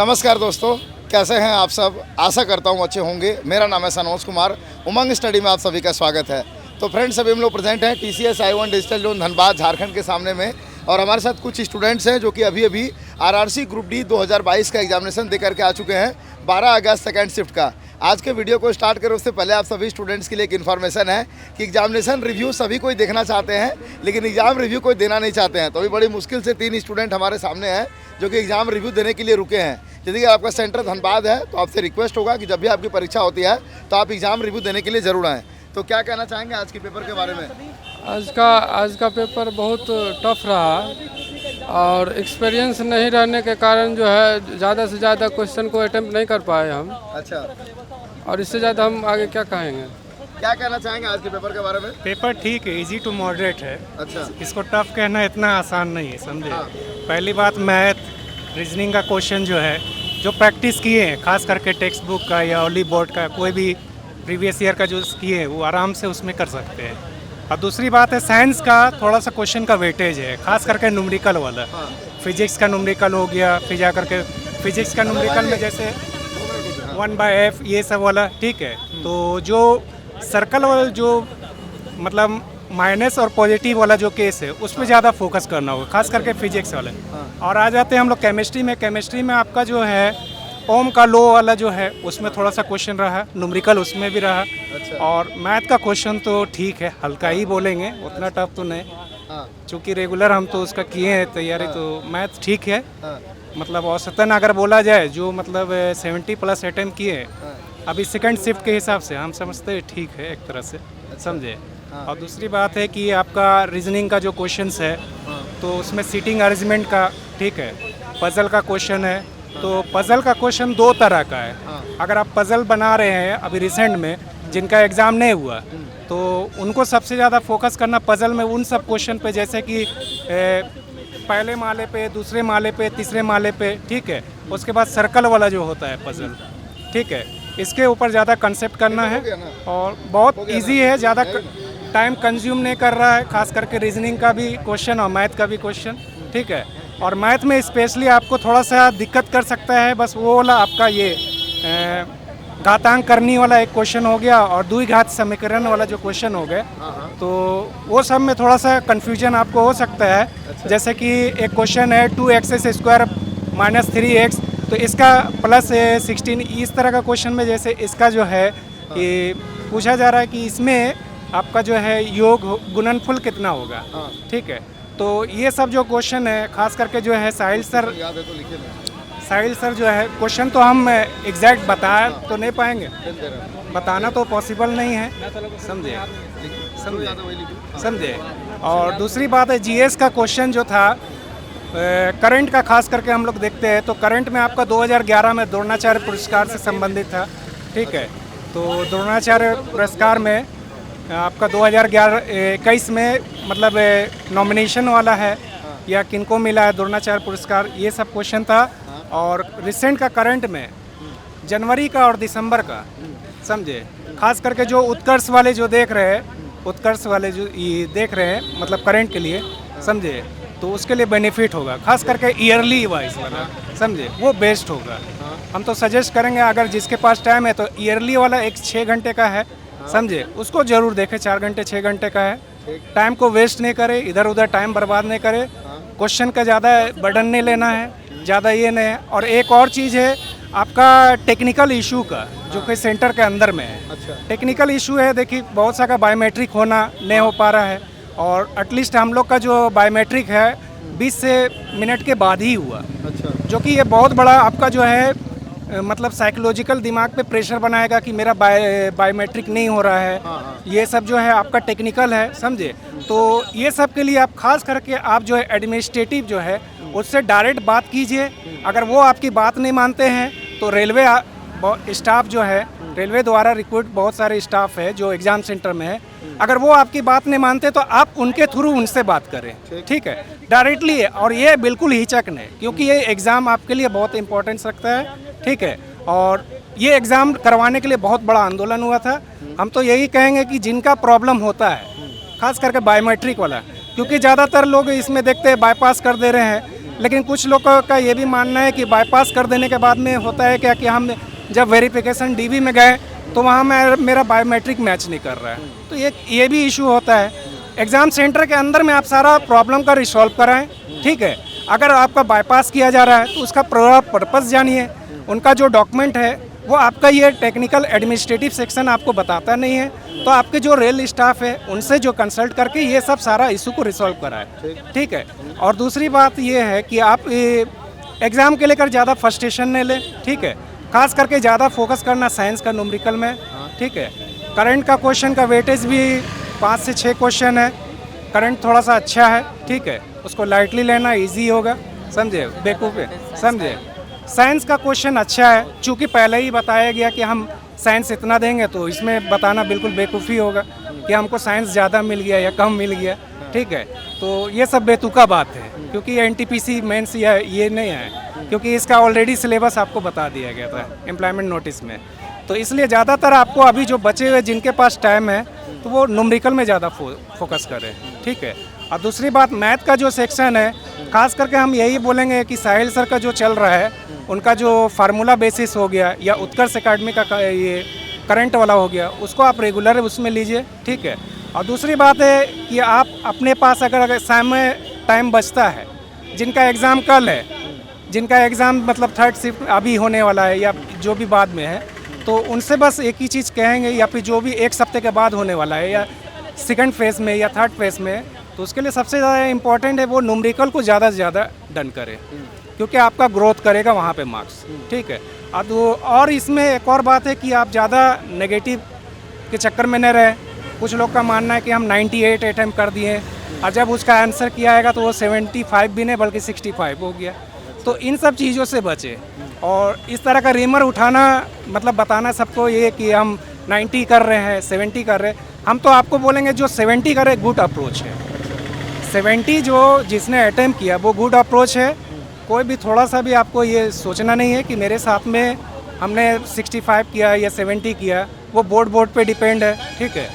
नमस्कार दोस्तों, कैसे हैं आप सब। आशा करता हूं अच्छे होंगे। मेरा नाम है सनोज कुमार। उमंग स्टडी में आप सभी का स्वागत है। तो फ्रेंड्स, अभी हम लोग प्रेजेंट हैं TCS I-1 digital zone Dhanbad Jharkhand के सामने में, और हमारे साथ कुछ स्टूडेंट्स हैं जो कि अभी RRC ग्रुप डी 2022 का एग्जामिनेशन दे करके आ चुके हैं 12 अगस्त सेकेंड शिफ्ट का। आज के वीडियो को स्टार्ट करें उससे पहले आप सभी स्टूडेंट्स के लिए एक इन्फॉर्मेशन है कि एग्जामिनेशन रिव्यू सभी कोई देखना चाहते हैं, लेकिन एग्जाम रिव्यू कोई देना नहीं चाहते हैं। तो अभी बड़ी मुश्किल से 3 स्टूडेंट हमारे सामने हैं जो कि एग्जाम रिव्यू देने के लिए रुके हैं। यदि आपका सेंटर धनबाद है तो आपसे रिक्वेस्ट होगा कि जब भी आपकी परीक्षा होती है तो आप एग्जाम रिव्यू देने के लिए ज़रूर आएँ। तो क्या कहना चाहेंगे आज के पेपर के बारे में? आज का पेपर बहुत टफ रहा और एक्सपीरियंस नहीं रहने के कारण जो है ज़्यादा से ज़्यादा क्वेश्चन को अटेम्प्ट नहीं कर पाए हम। अच्छा, और इससे ज़्यादा हम आगे क्या कहेंगे। क्या कहना चाहेंगे आज के पेपर के बारे में? पेपर ठीक है, इजी टू मॉडरेट है। अच्छा, इसको टफ कहना इतना आसान नहीं है, समझे। हाँ। पहली बात, मैथ रीजनिंग का क्वेश्चन जो है, जो प्रैक्टिस किए हैं खास करके टेक्स्ट बुक का या ओली बोर्ड का कोई भी प्रीवियस ईयर का जो किए हैं वो आराम से उसमें कर सकते हैं। और दूसरी बात है, साइंस का थोड़ा सा क्वेश्चन का वेटेज है, खास करके न्यूमेरिकल वाला। फिजिक्स का न्यूमेरिकल हो गया, फिर जा करके फिजिक्स का न्यूमेरिकल में जैसे 1/f ये सब वाला, ठीक है। तो जो सर्कल वाला जो मतलब माइनस और पॉजिटिव वाला जो केस है उस पर ज़्यादा फोकस करना होगा, खास करके फिजिक्स वाले। और आ जाते हैं हम लोग केमिस्ट्री में आपका जो है ओम का लो वाला जो है उसमें थोड़ा सा क्वेश्चन रहा, न्यूमेरिकल उसमें भी रहा। अच्छा। और मैथ का क्वेश्चन तो ठीक है, हल्का ही बोलेंगे, उतना टफ तो नहीं। हाँ, चूँकि रेगुलर हम तो उसका किए हैं तैयारी, तो मैथ ठीक है। हाँ, मतलब औसतन अगर बोला जाए जो मतलब 70+ अटेम्प्ट किए हाँ। अभी सेकंड शिफ्ट के हिसाब से हम समझते हैं ठीक है एक तरह से, समझे। हाँ। और दूसरी बात है कि आपका रीजनिंग का जो क्वेश्चंस है तो उसमें सीटिंग अरेंजमेंट का, ठीक है, पजल का क्वेश्चन है। तो पजल का क्वेश्चन 2 तरह का है। अगर आप पजल बना रहे हैं अभी रिसेंट में जिनका एग्ज़ाम नहीं हुआ तो उनको सबसे ज़्यादा फोकस करना पजल में उन सब क्वेश्चन पे, जैसे कि पहले माले पे, दूसरे माले पे, तीसरे माले पे, ठीक है। उसके बाद सर्कल वाला जो होता है पजल, ठीक है, इसके ऊपर ज़्यादा कंसेप्ट करना है। और बहुत इजी है, ज़्यादा टाइम कंज्यूम नहीं कर रहा है, खास करके रीजनिंग का भी क्वेश्चन और मैथ का भी क्वेश्चन, ठीक है। और मैथ में स्पेशली आपको थोड़ा सा दिक्कत कर सकता है बस वो वाला आपका ये घातांक करनी वाला एक क्वेश्चन हो गया और द्विघात समीकरण वाला जो क्वेश्चन हो गया, तो वो सब में थोड़ा सा कन्फ्यूजन आपको हो सकता है। अच्छा। जैसे कि एक क्वेश्चन है 2x² - 3x, तो इसका प्लस 16, इस तरह का क्वेश्चन में जैसे इसका जो है कि पूछा जा रहा है कि इसमें आपका जो है योग गुणनफल कितना होगा, ठीक है। तो ये सब जो क्वेश्चन है खास करके जो है साहिल सर जो है क्वेश्चन तो हम एग्जैक्ट बता तो नहीं पाएंगे, बताना तो पॉसिबल नहीं है, समझे। और दूसरी बात है जीएस का क्वेश्चन जो था करंट का, खास करके हम लोग देखते हैं तो करंट में आपका 2011 में द्रोणाचार्य पुरस्कार से संबंधित था, ठीक है। तो द्रोणाचार्य पुरस्कार में आपका 2021 में मतलब नॉमिनेशन वाला है या किनको मिला है द्रोणाचार्य पुरस्कार, ये सब क्वेश्चन था। और रिसेंट का करंट में जनवरी का और दिसंबर का, समझे, खास करके जो उत्कर्ष वाले जो देख रहे हैं, मतलब करंट के लिए, समझे, तो उसके लिए बेनिफिट होगा, खास करके ईयरली वाइज वाला, समझे, वो बेस्ट होगा। हम तो सजेस्ट करेंगे अगर जिसके पास टाइम है तो ईयरली वाला एक 6 घंटे का है, समझे, उसको जरूर देखें। 4 घंटे 6 घंटे का है, टाइम को वेस्ट नहीं करे, इधर उधर टाइम बर्बाद नहीं करे, क्वेश्चन का ज़्यादा बर्डन नहीं लेना है, ज़्यादा ये नहीं है। और एक और चीज़ है आपका टेक्निकल इशू का, जो कि सेंटर के अंदर में है। अच्छा। टेक्निकल इशू है, देखिए बहुत सा का बायोमेट्रिक होना नहीं हो पा रहा है, और एटलीस्ट हम लोग का जो बायोमेट्रिक है 20 मिनट के बाद ही हुआ। अच्छा। जो कि ये बहुत बड़ा आपका जो है मतलब साइकोलॉजिकल दिमाग पे प्रेशर बनाएगा कि मेरा बायोमेट्रिक नहीं हो रहा है। ये सब जो है आपका टेक्निकल है, समझे। तो ये सब के लिए आप खास करके आप जो है एडमिनिस्ट्रेटिव जो है उससे डायरेक्ट बात कीजिए। अगर वो आपकी बात नहीं मानते हैं तो रेलवे स्टाफ जो है, रेलवे द्वारा रिक्रूट बहुत सारे स्टाफ है जो एग्ज़ाम सेंटर में है, अगर वो आपकी बात नहीं मानते तो आप उनके थ्रू उनसे बात करें, ठीक है, डायरेक्टली। और ये बिल्कुल हिचक नहीं, क्योंकि ये एग्ज़ाम आपके लिए बहुत इंपॉर्टेंस रखता है, ठीक है। और ये एग्ज़ाम करवाने के लिए बहुत बड़ा आंदोलन हुआ था। हम तो यही कहेंगे कि जिनका प्रॉब्लम होता है खास करके बायोमेट्रिक वाला, क्योंकि ज़्यादातर लोग इसमें देखते हैं बाईपास कर दे रहे हैं, लेकिन कुछ लोगों का ये भी मानना है कि बाईपास कर देने के बाद में होता है क्या कि हम जब वेरिफिकेशन डीबी में गए तो वहाँ मेरा बायोमेट्रिक मैच नहीं कर रहा है, तो ये भी इशू होता है। एग्ज़ाम सेंटर के अंदर में आप सारा प्रॉब्लम का रिसॉल्व कराएं, ठीक है। अगर आपका बाईपास किया जा रहा है तो उसका पूरा पर्पस जानिए। उनका जो डॉक्यूमेंट है वो आपका ये टेक्निकल एडमिनिस्ट्रेटिव सेक्शन आपको बताता नहीं है, तो आपके जो रेल स्टाफ है उनसे जो कंसल्ट करके ये सब सारा इशू को रिसॉल्व कराए, ठीक है। और दूसरी बात ये है कि आप एग्ज़ाम के लेकर ज़्यादा फ्रस्ट्रेशन नहीं लें, ठीक है। खास करके ज़्यादा फोकस करना साइंस का न्यूमेरिकल में, ठीक है। करंट का क्वेश्चन का वेटेज भी 5 से 6 क्वेश्चन है। करंट थोड़ा सा अच्छा है, ठीक है, उसको लाइटली लेना इजी होगा, समझे, बेवकूफ़ है, समझे। साइंस का क्वेश्चन अच्छा है, चूँकि पहले ही बताया गया कि हम साइंस इतना देंगे, तो इसमें बताना बिल्कुल बेवकूफ़ी होगा कि हमको साइंस ज़्यादा मिल गया या कम मिल गया, ठीक है। तो ये सब बेतुका बात है, क्योंकि एनटीपीसी मेंस या ये नहीं है, क्योंकि इसका ऑलरेडी सिलेबस आपको बता दिया गया था एम्प्लॉयमेंट नोटिस में। तो इसलिए ज़्यादातर आपको अभी जो बचे हुए जिनके पास टाइम है तो वो न्यूमेरिकल में ज़्यादा फोकस करें, ठीक है। और दूसरी बात, मैथ का जो सेक्शन है खास करके हम यही बोलेंगे कि साहिल सर का जो चल रहा है उनका जो फार्मूला बेसिस हो गया या उत्कर्ष एकेडमी का ये करंट वाला हो गया, उसको आप रेगुलर उसमें लीजिए, ठीक है। और दूसरी बात है कि आप अपने पास अगर समय टाइम बचता है, जिनका एग्ज़ाम कल है, जिनका एग्ज़ाम मतलब थर्ड शिफ्ट अभी होने वाला है या जो भी बाद में है, तो उनसे बस एक ही चीज़ कहेंगे, या फिर जो भी एक हफ्ते के बाद होने वाला है या सेकंड फेज़ में या थर्ड फेज़ में, तो उसके लिए सबसे ज़्यादा इम्पोर्टेंट है वो न्यूमेरिकल को ज़्यादा से ज़्यादा डन करे, क्योंकि आपका ग्रोथ करेगा वहाँ पे मार्क्स, ठीक है। और इसमें एक और बात है कि आप ज़्यादा नेगेटिव के चक्कर में न रहें। कुछ लोग का मानना है कि हम 98 अटैम्प्ट कर दिए और जब उसका आंसर किया आएगा तो वो 75 भी नहीं बल्कि 65 हो गया। तो इन सब चीज़ों से बचे, और इस तरह का रीमर उठाना मतलब बताना सबको ये कि हम 90 कर रहे हैं, 70 कर रहे हैं, हम तो आपको बोलेंगे जो 70 करे गुड अप्रोच है। 70 जो जिसने अटैम्प्ट किया वो गुड अप्रोच है। कोई भी थोड़ा सा भी आपको ये सोचना नहीं है कि मेरे साथ में हमने 65 किया या 70 किया, वो बोर्ड पे डिपेंड है, ठीक है।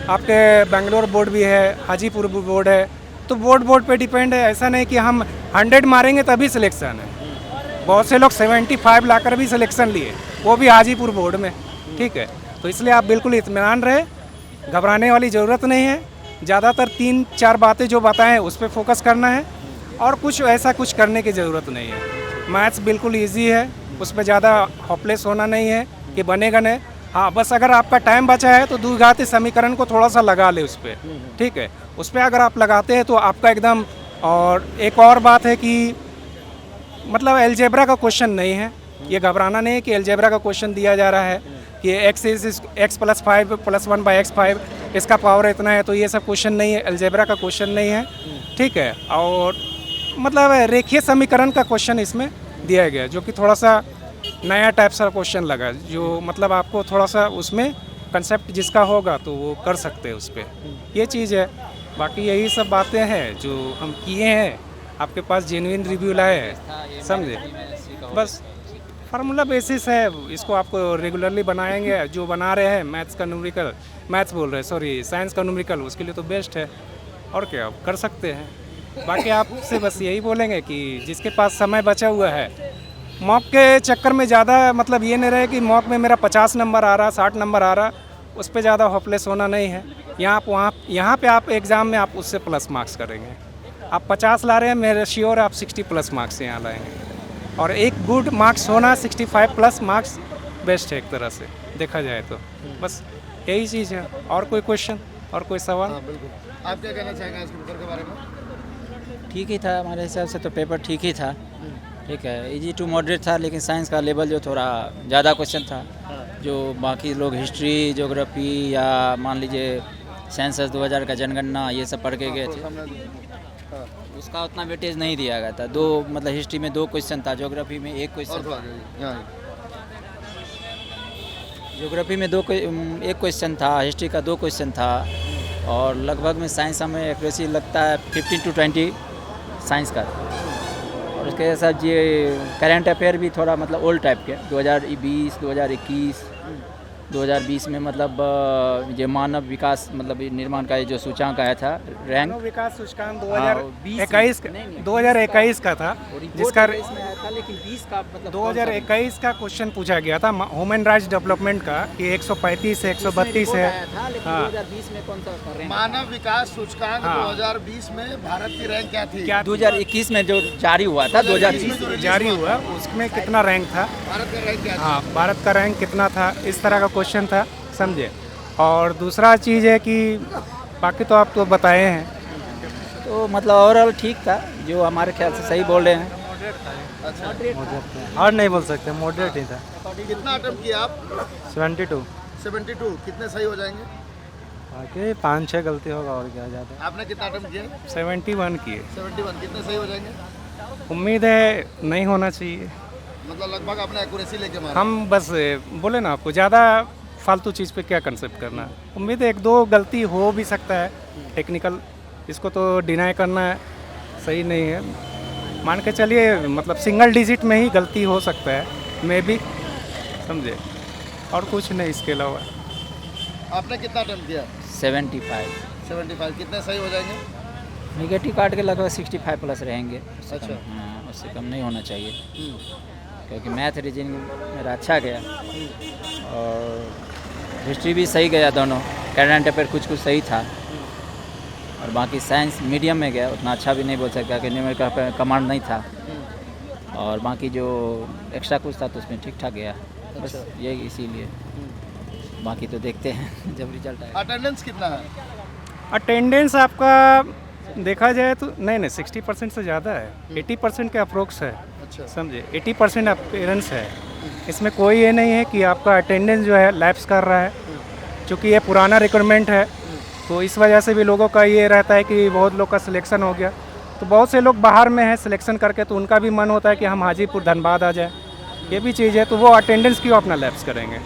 आपके बेंगलोर बोर्ड भी है, हाजीपुर बोर्ड है, तो बोर्ड पे डिपेंड है। ऐसा नहीं कि हम 100 मारेंगे तभी सिलेक्शन है। बहुत से लोग 75 लाकर भी सिलेक्शन लिए, वो भी हाजीपुर बोर्ड में, ठीक है। तो इसलिए आप बिल्कुल इत्मीनान रहे, घबराने वाली ज़रूरत नहीं है। ज़्यादातर 3-4 बातें जो बताएं उस पर फोकस करना है, और कुछ ऐसा कुछ करने की ज़रूरत नहीं है। मैथ्स बिल्कुल ईजी है, उस पर ज़्यादा होपलेस होना नहीं है कि बनेगा नहीं। हाँ, बस अगर आपका टाइम बचा है तो द्विघाती समीकरण को थोड़ा सा लगा ले उस पर, ठीक है। उस पर अगर आप लगाते हैं तो आपका एकदम। और एक और बात है कि मतलब अलजेब्रा का क्वेश्चन नहीं है, ये घबराना नहीं है कि अलजेब्रा का क्वेश्चन दिया जा रहा है कि x + 5 + 1/x5 इसका पावर इतना है, तो ये सब क्वेश्चन नहीं है, अलजेब्रा का क्वेश्चन नहीं है, ठीक है। और मतलब रेखीय समीकरण का क्वेश्चन इसमें दिया गया, जो कि थोड़ा सा नया टाइप सा क्वेश्चन लगा, जो मतलब आपको थोड़ा सा उसमें कंसेप्ट जिसका होगा तो वो कर सकते हैं उस पर, ये चीज़ है। बाकी यही सब बातें हैं जो हम किए हैं, आपके पास जेन्युइन रिव्यू लाए हैं, समझे। बस फार्मूला बेसिस है, इसको आपको रेगुलरली बनाएंगे। जो बना रहे हैं मैथ्स का न्यूमेरिकल, साइंस का न्यूमेरिकल, उसके लिए तो बेस्ट है, और क्या आप कर सकते हैं। बाकी आपसे बस यही बोलेंगे कि जिसके पास समय बचा हुआ है, मॉक के चक्कर में ज़्यादा मतलब ये नहीं रहे कि मॉक में मेरा 50 नंबर आ रहा, 60 नंबर आ रहा, उस पर ज़्यादा होपलेस होना नहीं है। यहाँ पे आप एग्ज़ाम में आप उससे प्लस मार्क्स करेंगे। आप 50 ला रहे हैं, मेरे श्योर आप 60+ मार्क्स यहाँ लाएंगे, और एक गुड मार्क्स होना 65+ मार्क्स बेस्ट है एक तरह से देखा जाए तो। बस यही चीज़ है। और कोई क्वेश्चन और कोई सवाल? हाँ बिल्कुल, आप क्या कहना चाहेंगे इस पेपर के बारे में? ठीक ही था हमारे हिसाब से, तो पेपर ठीक ही था, ठीक है। इजी टू मॉडरेट था, लेकिन साइंस का लेवल जो थोड़ा ज़्यादा क्वेश्चन था, जो बाकी लोग हिस्ट्री, ज्योग्राफी या मान लीजिए सेंसस 2000 का जनगणना ये सब पढ़ के गए थे, उसका उतना वेटेज नहीं दिया गया था। मतलब हिस्ट्री में 2 क्वेश्चन था, ज्योग्राफी में 1 क्वेश्चन, ज्योग्राफी में 1 क्वेश्चन था, हिस्ट्री का 2 क्वेश्चन था, और लगभग में साइंस हमें एक्यूरेसी लगता है 15 to 20 साइंस का। और उसके साथ ये करंट अफेयर भी थोड़ा मतलब ओल्ड टाइप के 2020, 2021 2020 में मतलब ये मानव विकास मतलब निर्माण का ये जो सूचांक आया था रैंक मानव विकास सूचकांक हाँ, 2021 का था, जिसका इसमें आया था, लेकिन 20 का मतलब 2021 का क्वेश्चन पूछा गया था ह्यूमन राइट्स डेवलपमेंट का कि 135 है, 132 है। लेकिन हाँ। 2020 में कौन सा रैंक मानव विकास सूचकांक हाँ। 2020 में भारत की रैंक क्या थी? क्या 2021 में जो जारी हुआ था 2020 जारी हुआ उसमें कितना रैंक था? भारत का रैंक क्या था? हाँ, भारत का रैंक कितना था, इस तरह का क्वेश्चन था, समझे। और दूसरा चीज़ है कि बाकी तो आप तो बताए हैं, तो मतलब ओवरऑल ठीक था, जो हमारे ख्याल से सही बोल रहे हैं। और नहीं बोल सकते, मॉडरेट ही था। कितना अटेम्प्ट किया आप? 72। 72। कितने सही हो जाएंगे? बाकी 5-6 गलती होगा और क्या ज़्यादा। आपने कितना अटेम्प्ट किया? 71 किए। 71। कितने सही हो जाएंगे? उम्मीद है नहीं होना चाहिए। मतलब लगभग आपने एक्यूरेसी लेके मारा। हम बस बोले ना आपको, ज़्यादा फालतू चीज़ पे क्या कंसेप्ट करना। उम्मीद है 1-2 गलती हो भी सकता है टेक्निकल, इसको तो डिनाई करना सही नहीं है। मान के चलिए मतलब सिंगल डिजिट में ही गलती हो सकता है, मे बी, समझे, और कुछ नहीं इसके अलावा। आपने कितना अटेम्प्ट किया? 75 75। कितने सही हो जाएंगे? निगेटिव काट के लगभग 65 प्लस रहेंगे। उससे अच्छा। कम, हाँ, उससे कम नहीं होना चाहिए, क्योंकि मैथ रीजनिंग मेरा अच्छा गया और हिस्ट्री भी सही गया, दोनों करंट अफेयर कुछ सही था, और बाकी साइंस मीडियम में गया, उतना अच्छा भी नहीं बोल सकता कि न्यूमेरिकल का कमांड नहीं था, और बाकी जो एक्स्ट्रा कुछ था तो उसमें ठीक ठाक गया, बस ये इसीलिए। बाकी तो देखते हैं जब रिजल्ट आएगा। अटेंडेंस कितना है? अटेंडेंस आपका देखा जाए तो नहीं 60% से ज़्यादा है, 80% के अप्रोक्स है, अच्छा। समझे। 80% अपीयरेंस है, इसमें कोई ये नहीं है कि आपका अटेंडेंस जो है लैप्स कर रहा है, क्योंकि ये पुराना रिक्वायरमेंट है, तो इस वजह से भी लोगों का ये रहता है कि बहुत लोग का सिलेक्शन हो गया, तो बहुत से लोग बाहर में हैं सिलेक्शन करके, तो उनका भी मन होता है कि हम हाजीपुर धनबाद आ जाए, ये भी चीज़ है, तो वो अटेंडेंस क्यों अपना लैप्स करेंगे।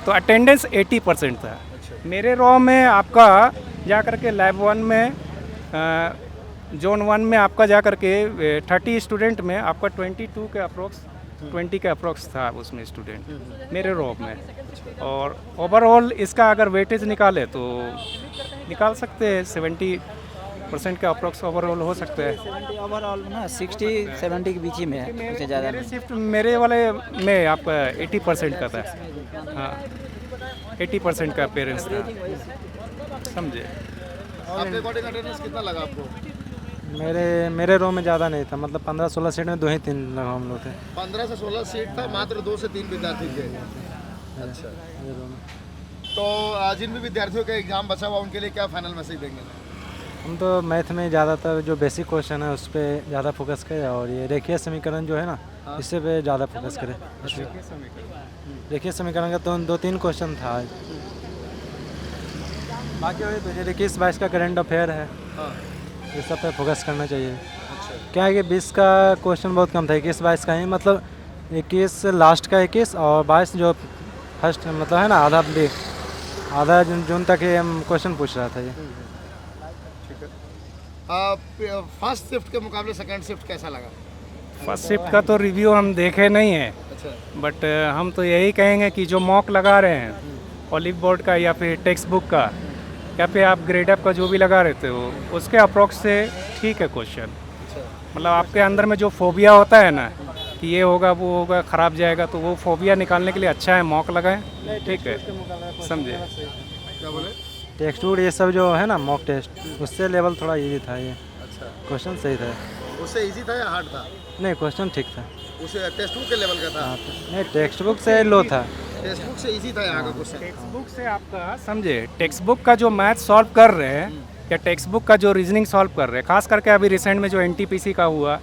तो अटेंडेंस 80% था। मेरे रॉ में आपका जा कर के लैब 1 में जोन 1 में आपका जा कर के 30 स्टूडेंट में आपका 22 के अप्रोक्स 20 के अप्रोक्स था उसमें स्टूडेंट मेरे रॉ में, और ओवरऑल इसका अगर वेटेज निकाले तो निकाल सकते हैं 70% के अप्रोक्स ओवरऑल हो सकता है। 70 ओवरऑल ना 60-70 के बीच ही में है, उससे ज़्यादा मेरे नहीं। शिफ्ट मेरे वाले में आपका 80% का था, हाँ 80% का पेरेंट्स था, समझे। आपके अकॉर्डिंग अटेंडेंस कितना लगा आपको? मेरे रो में ज़्यादा नहीं था, मतलब 15-16 सीट में 2-3 लगा हम लोग थे। 15 से 16 सीट था, मात्र 2 से 3 विद्यार्थी थे। अच्छा। तो जिन भी विद्यार्थियों का एग्जाम बचा हुआ उनके लिए क्या फाइनल मैसेज देंगे? हम तो मैथ में ज़्यादातर जो बेसिक क्वेश्चन है उस पर ज़्यादा फोकस करें, और ये रेखीय समीकरण जो है ना, इससे पे ज़्यादा फोकस करें। रेखीय समीकरण का तो 2-3 क्वेश्चन था, बाकी वही तो रेखीय 22 का करंट अफेयर है, ये सब पे फोकस करना चाहिए। क्या है कि 20 का क्वेश्चन बहुत कम था, 21-22 का ही, मतलब 21 लास्ट का 21 और 22 जो फर्स्ट मतलब है ना आधा जून तक ये क्वेश्चन पूछ रहा था ये। फर्स्ट शिफ्ट के मुकाबले सेकंड शिफ्ट कैसा लगा? फर्स्ट शिफ्ट का तो रिव्यू हम देखे नहीं है, अच्छा। बट हम तो यही कहेंगे कि जो मॉक लगा रहे हैं ऑलिव बोर्ड का या फिर टेक्स्ट बुक का या फिर आप ग्रेड अप का जो भी लगा रहे हो उसके अप्रोक्स से ठीक है क्वेश्चन। मतलब आपके अंदर में जो फोबिया होता है ना कि ये होगा वो होगा ख़राब जाएगा, तो वो फोबिया निकालने के लिए अच्छा है मॉक लगाएं, ठीक है, समझे। क्या बोले? टेक्स्ट बुक ये सब जो है ना मॉक टेस्ट, उससे लेवल थोड़ा इजी था, ये अच्छा। क्वेश्चन सही था। उससे इजी था या हार्ड था? नहीं क्वेश्चन ठीक था, उसे टेक्स्ट बुक के लेवल का था? नहीं टेक्स्ट बुक से लो था, टेक्स्ट बुक से इजी था यहाँ का क्वेश्चन। टेक्स्ट बुक से आपका समझे, टेक्स्ट बुक का जो मैथ सॉल्व कर रहे हैं या टेक्स्ट बुक का जो रीजनिंग सॉल्व कर रहे हैं, खास करके अभी रिसेंट में जो एनटीपीसी का हुआ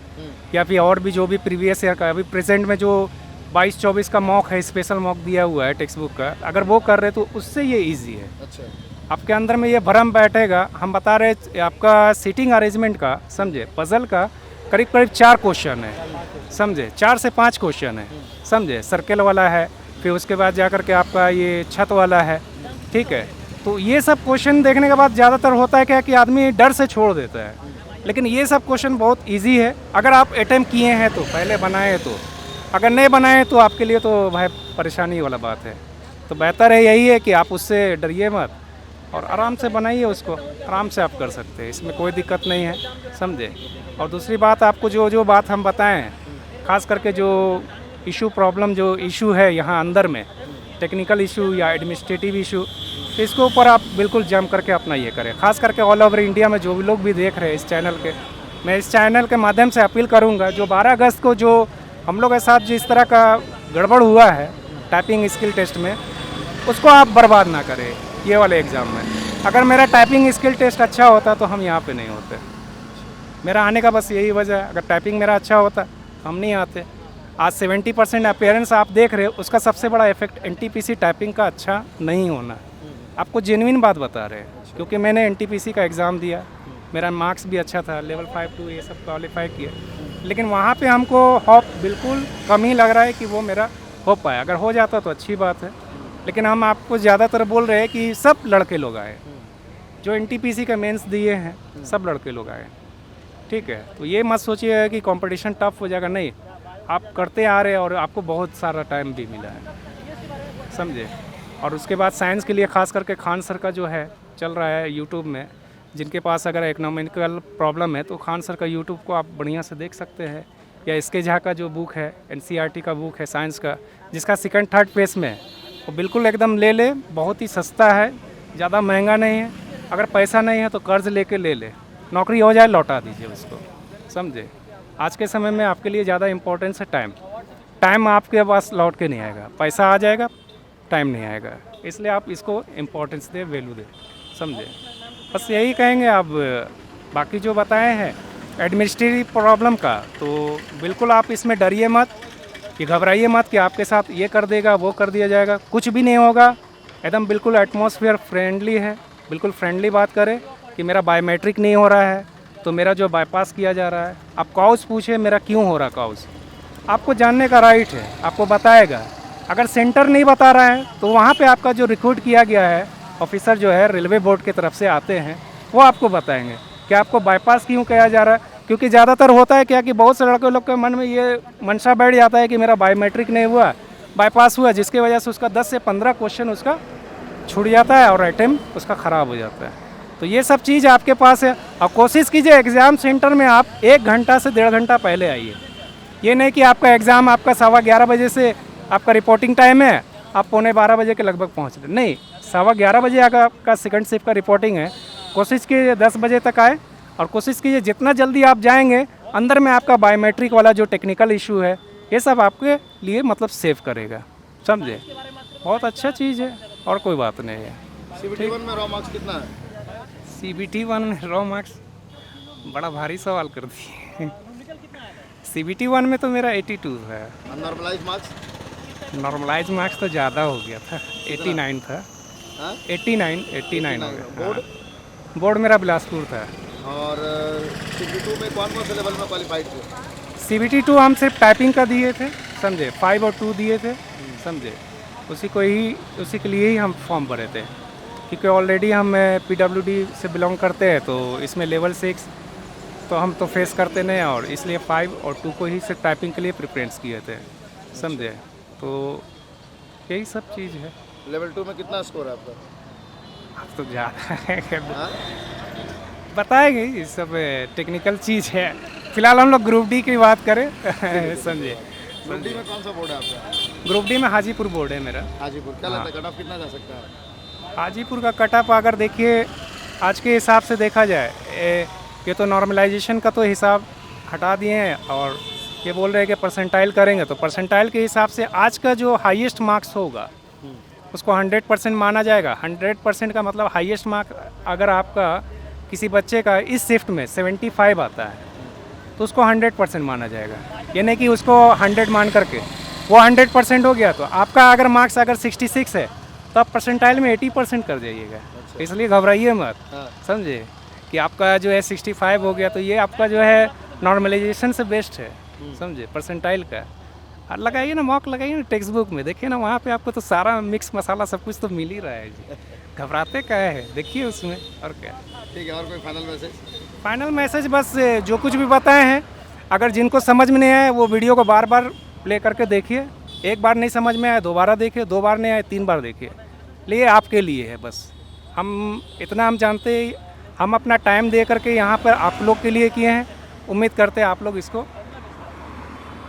या फिर और भी जो भी प्रीवियस ईयर का, अभी प्रेजेंट में जो 22-24 का मॉक है, स्पेशल मॉक दिया हुआ है टेक्स्ट बुक का, अगर वो कर रहे तो उससे ये ईजी है। अच्छा। आपके अंदर में ये भरम बैठेगा। हम बता रहे आपका सीटिंग अरेंजमेंट का, समझे, पजल का करीब करीब 4 क्वेश्चन है, समझे, 4 से 5 क्वेश्चन है, समझे, सर्कल वाला है, फिर उसके बाद जा कर के आपका ये छत वाला है, ठीक है। तो ये सब क्वेश्चन देखने के बाद ज़्यादातर होता है क्या कि आदमी डर से छोड़ देता है, लेकिन ये सब क्वेश्चन बहुत इजी है अगर आप अटेम्प्ट किए हैं तो, पहले बनाए तो, अगर नहीं बनाए तो आपके लिए तो भाई परेशानी वाला बात है। तो बेहतर है यही है कि आप उससे डरिए मत और आराम से बनाइए उसको, आराम से आप कर सकते हैं, इसमें कोई दिक्कत नहीं है, समझे। और दूसरी बात, आपको जो जो बात हम बताएं, खास करके जो इशू प्रॉब्लम जो इशू है यहाँ अंदर में, टेक्निकल इशू या एडमिनिस्ट्रेटिव इशू, तो इसके ऊपर आप बिल्कुल जम करके अपना ये करें। खास करके ऑल ओवर इंडिया में जो भी लोग भी देख रहे हैं इस चैनल के, मैं इस चैनल के माध्यम से अपील करूँगा, जो 12 अगस्त को जो हम लोग के साथ जिस तरह का गड़बड़ हुआ है टाइपिंग स्किल टेस्ट में, उसको आप बर्बाद ना करें ये वाले एग्ज़ाम में। अगर मेरा टाइपिंग स्किल टेस्ट अच्छा होता तो हम यहाँ पे नहीं होते। मेरा आने का बस यही वजह है, अगर टाइपिंग मेरा अच्छा होता हम नहीं आते। आज 70% अपीयरेंस आप देख रहे हो, उसका सबसे बड़ा इफेक्ट एनटीपीसी टाइपिंग का अच्छा नहीं होना। आपको जेन्युइन बात बता रहे हैं, क्योंकि मैंने एनटीपीसी का एग्ज़ाम दिया, मेरा मार्क्स भी अच्छा था, लेवल 5 2 ये सब क्वालिफाई किया, लेकिन वहाँ पे हमको होप बिल्कुल कम ही लग रहा है कि वो मेरा हो पाया। अगर हो जाता तो अच्छी बात है, लेकिन हम आपको ज़्यादातर बोल रहे हैं कि सब लड़के लोग आए, जो एनटीपीसी का मेंस दिए हैं सब लड़के लोग आए, ठीक है। तो ये मत सोचिए कि कंपटीशन टफ हो जाएगा, नहीं, आप करते आ रहे हैं और आपको बहुत सारा टाइम भी मिला है, समझे। और उसके बाद साइंस के लिए खास करके खान सर का जो है चल रहा है यूट्यूब में, जिनके पास अगर इकोनॉमिकल प्रॉब्लम है तो खान सर का यूट्यूब को आप बढ़िया से देख सकते हैं, या इसके झा का जो बुक है एनसीईआरटी का बुक है साइंस का, जिसका 2nd 3rd पेज में है, वो बिल्कुल एकदम ले ले, बहुत ही सस्ता है, ज़्यादा महंगा नहीं है। अगर पैसा नहीं है तो कर्ज लेके ले ले, नौकरी हो जाए लौटा दीजिए उसको, समझे। आज के समय में आपके लिए ज़्यादा इंपॉर्टेंस है टाइम। टाइम आपके पास लौट के नहीं आएगा, पैसा आ जाएगा, टाइम नहीं आएगा, इसलिए आप इसको इम्पोर्टेंस दे, वैल्यू दे, समझे। बस यही कहेंगे। अब बाकी जो बताए हैं एडमिनिस्ट्रेटिव प्रॉब्लम का, तो बिल्कुल आप इसमें डरिए मत, कि घबराइए मत कि आपके साथ ये कर देगा वो कर दिया जाएगा, कुछ भी नहीं होगा। एकदम बिल्कुल एटमॉस्फेयर फ्रेंडली है, बिल्कुल फ्रेंडली बात करें कि मेरा बायोमेट्रिक नहीं हो रहा है तो मेरा जो बाईपास किया जा रहा है, आप काउस पूछे मेरा क्यों हो रहा काउस, आपको जानने का राइट है, आपको बताएगा। अगर सेंटर नहीं बता रहा है तो वहाँ पे आपका जो रिक्रूट किया गया है ऑफिसर जो है रेलवे बोर्ड की तरफ से आते हैं, वो आपको बताएंगे कि आपको बाईपास क्यों किया जा रहा है। क्योंकि ज़्यादातर होता है क्या कि बहुत से लड़के लोग के मन में ये मंशा बैठ जाता है कि मेरा बायोमेट्रिक नहीं हुआ, बाईपास हुआ, जिसकी वजह से उसका 10 से 15 क्वेश्चन उसका छूट जाता है और अटेम्प्ट उसका ख़राब हो जाता है। तो ये सब चीज़ आपके पास है, और कोशिश कीजिए एग्ज़ाम सेंटर में आप 1 घंटा से 1.5 घंटा पहले आइए। ये नहीं कि आपका एग्ज़ाम आपका 11:15 बजे से आपका रिपोर्टिंग टाइम है, आप 11:45 बजे के लगभग पहुँच रहे, नहीं, 11:15 बजे अगर आपका 2nd शिफ्ट का रिपोर्टिंग है, कोशिश कीजिए 10 बजे तक आए, और कोशिश कीजिए जितना जल्दी आप जाएंगे अंदर में आपका बायोमेट्रिक वाला जो टेक्निकल इशू है ये सब आपके लिए मतलब सेव करेगा, समझे। बहुत अच्छा चीज़ है और कोई बात नहीं है। CBT 1 में रॉ मार्क्स कितना है? CBT 1 में रॉ मार्क्स बड़ा भारी सवाल कर दिए। CBT 1 में तो मेरा 82 है, नॉर्मलाइज मार्क्स? नॉर्मलाइज मार्क्स तो ज़्यादा हो गया था, 89 था, 89 हो गया। बोर्ड? बोर्ड मेरा बिलासपुर था। और CBT 2 में कौन कौन से लेवल में क्वालिफाइड थे? CBT 2 हम सिर्फ टाइपिंग का दिए थे, समझे, 5 और 2 दिए थे, समझे। उसी के लिए ही हम फॉर्म भरे थे, क्योंकि ऑलरेडी हम PWD से बिलोंग करते हैं, तो इसमें लेवल 6 तो हम तो फेस करते नहीं, और इसलिए 5 और 2 को ही सिर्फ टाइपिंग के लिए प्रेफरेंस किए थे, समझे। तो यही सब चीज़ है। लेवल 2 में कितना स्कोर है आपका? अब तो ज़्यादा है, हाँ? बताएंगे, ये सब टेक्निकल चीज़ है। फिलहाल हम लोग ग्रुप डी की बात करें, समझे। ग्रुप डी में कौन सा बोर्ड है आपका? ग्रुप डी में हाजीपुर बोर्ड है मेरा। हाजीपुर। क्या लगता है कट ऑफ कितना जा सकता है? हाजीपुर का कट ऑफ अगर देखिए आज के हिसाब से देखा जाए, ये तो नॉर्मलाइजेशन का तो हिसाब हटा दिए हैं, और ये बोल रहे हैं कि परसेंटाइल करेंगे, तो परसेंटाइल के हिसाब से आज का जो हाईएस्ट मार्क्स होगा उसको 100% माना जाएगा। 100% का मतलब हाईएस्ट मार्क अगर आपका किसी बच्चे का इस शिफ्ट में 75 आता है तो उसको 100% माना जाएगा। ये नहीं कि उसको 100 मान करके वो 100% हो गया, तो आपका अगर मार्क्स अगर 66 है तो आप परसेंटाइल में 80% कर जाइएगा। इसलिए घबराइए मत, समझे, कि आपका जो है 65 हो गया तो ये आपका जो है नॉर्मलाइजेशन से बेस्ट है, समझे, परसेंटाइल का। और लगाइए ना, मॉक लगाइए ना टेक्स्ट बुक में, देखिए ना वहाँ पे आपको तो सारा मिक्स मसाला सब कुछ तो मिल ही रहा है जी। घबराते क्या है, देखिए उसमें, और क्या। ठीक है, और कोई फाइनल मैसेज? फाइनल मैसेज बस जो कुछ भी बताए हैं, अगर जिनको समझ में नहीं आए वो वीडियो को बार बार प्ले करके देखिए, एक बार नहीं समझ में आया दोबारा देखिए, 2 बार नहीं आया 3 बार देखिए। लिए आपके लिए है बस। हम इतना हम जानते हैं, हम अपना टाइम दे करके यहाँ पर आप लोग के लिए किए हैं। उम्मीद करते हैं आप लोग इसको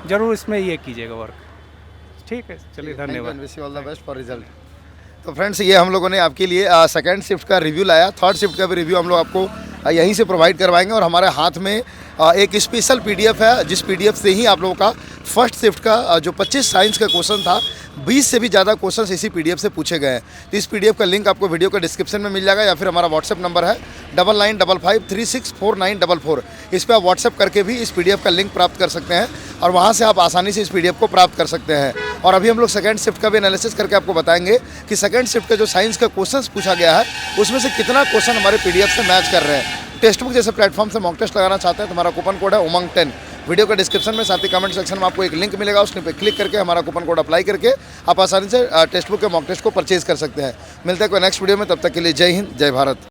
ज़रूर इसमें ये कीजिएगा वर्क। ठीक है, चलिए धन्यवाद। Wish you all the best for result. तो फ्रेंड्स, ये हम लोगों ने आपके लिए सेकंड शिफ्ट का रिव्यू लाया। थर्ड शिफ्ट का भी रिव्यू हम लोग आपको यहीं से प्रोवाइड करवाएंगे। और हमारे हाथ में एक स्पेशल पीडीएफ है, जिस पीडीएफ से ही आप लोगों का फर्स्ट शिफ्ट का जो 25 साइंस का क्वेश्चन था, 20 से भी ज़्यादा क्वेश्चंस इसी पीडीएफ से पूछे गए हैं। तो इस पीडीएफ का लिंक आपको वीडियो के डिस्क्रिप्शन में मिल जाएगा, या फिर हमारा व्हाट्सएप नंबर है 9955364944। इस पर आप व्हाट्सएप करके भी इस पीडीएफ का लिंक प्राप्त कर सकते हैं और वहाँ से आप आसानी से इस पीडीएफ को प्राप्त कर सकते हैं। और अभी हम लोग सेकंड शिफ्ट का भी एनालिसिस करके आपको बताएंगे कि सेकंड शिफ्ट का जो साइंस का क्वेश्चंस पूछा गया है, उसमें से कितना क्वेश्चन हमारे पीडीएफ से मैच कर रहे हैं। टेक्स्ट बुक जैसे प्लेटफॉर्म से मॉक टेस्ट लगाना चाहते हैं तो हमारा कूपन कोड है उमंग10। वीडियो के डिस्क्रिप्शन में, साथ ही कमेंट सेक्शन में आपको एक लिंक मिलेगा, उसने पे क्लिक करके हमारा कूपन कोड अप्लाई करके आप आसानी से टेक्स्ट बुक के मॉक टेस्ट को परचेज कर सकते हैं। मिलते हैं कोई नेक्स्ट वीडियो में, तब तक के लिए जय हिंद, जय भारत।